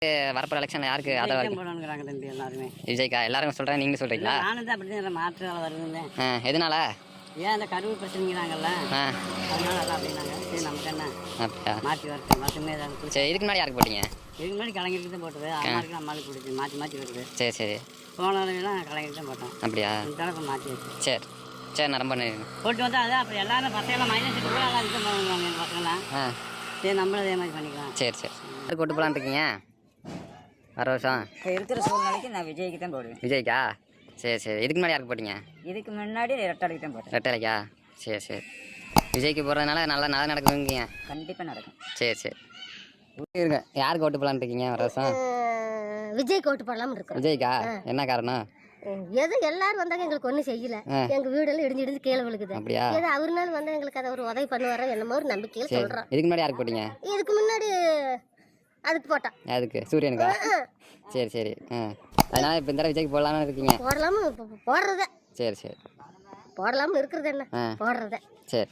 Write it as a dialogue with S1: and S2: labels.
S1: வரப்போற எலெக்ஷன்ல யாருக்கு ஆதரவு
S2: போடணுங்கிறாங்க தம்பி எல்லாருமே.
S1: விஜய்க்கா எல்லாரும் சொல்றாங்க, நீங்க சொல்றீங்களா?
S2: நானும் தான் அப்படிதான் மாற்று வருதுன்னு.
S1: எதனால?
S2: ஏன் அந்த கருவு பிரச்சனைங்கிறாங்கல்ல, அதனால அதான் அப்படின்னாங்க. சரி நமக்கு என்ன
S1: அப்படியா?
S2: மாற்றி வரட்டும், மட்டுமே ஏதாவது.
S1: சரி, இதுக்கு முன்னாடி யாருக்கு போட்டீங்க?
S2: இதுக்கு முன்னாடி கலைஞருக்கு தான் போட்டது. அம்மாவுக்கு நம்மளுக்கு பிடிச்சி மாற்றி மாற்றி வருது.
S1: சரி சரி.
S2: போன தடவைலாம் கலைஞருக்கு தான் போட்டோம்.
S1: அப்படியா?
S2: இந்த தடவை மாற்றி வச்சு
S1: சரி சரி, நான் ரொம்ப
S2: போட்டு வந்தால் அதான் அப்புறம் எல்லாரும் பசங்களாம் மைனஸ் கூட எல்லாம் இது பண்ணுவாங்க எங்கள் பசங்களாம். சரி நம்மளும் அதே மாதிரி பண்ணிக்கலாம்.
S1: சரி சரி. யாருக்கு ஓட்டு போகலான்னு இருக்கீங்க வர வருஷம்?
S3: இப்போ இருக்கிற சூழ்நிலைக்கு நான் விஜய்க்கு தான் போடுவேன்.
S1: விஜய்க்கா? சரி சரி. இதுக்கு முன்னாடி யாருக்கு போட்டீங்க?
S3: இதுக்கு முன்னாடி ரெட்டலைக்கு தான் போட்டேன்.
S1: ரெட்டலைக்கா? சரி சரி. விஜய்க்கு போகிறதுனால நல்லா நடக்குதுங்க.
S3: கண்டிப்பாக நடக்கும்.
S1: சரி சரி. இருங்க, யாருக்கு ஓட்டு போகலான்னு இருக்கீங்க வர வருஷம்?
S4: விஜய்க்கு ஓட்டு போடலாம்னு இருக்கோம்.
S1: விஜய்க்கா? என்ன காரணம்?
S4: ஏதோ எல்லாரும் வந்தாங்க எங்களுக்கு ஒன்றும் செய்யல, எங்க வீடெல்லாம் இடிஞ்சு கீழே விழுகுது.
S1: அப்படியா?
S4: ஏதோ அவருனால வந்து எங்களுக்கு அதை ஒரு உதவி பண்ணுவாரோ என்னமோ ஒரு நம்பிக்கையில் சொல்றோம்.
S1: இதுக்கு முன்னாடி யாருக்கு போட்டீங்க?
S4: இதுக்கு முன்னாடி அதுக்கு போட்டோம்.
S1: அதுக்கு சூரியனுக்கா? சரி சரி. அதனால இப்போ இந்த விஜய்க்கு போடலாம்னு இருக்கீங்க?
S4: போடலாம போடுறத.
S1: சரி சரி.
S4: போடலாம்னு இருக்கிறது என்ன போடுறத.
S1: சரி.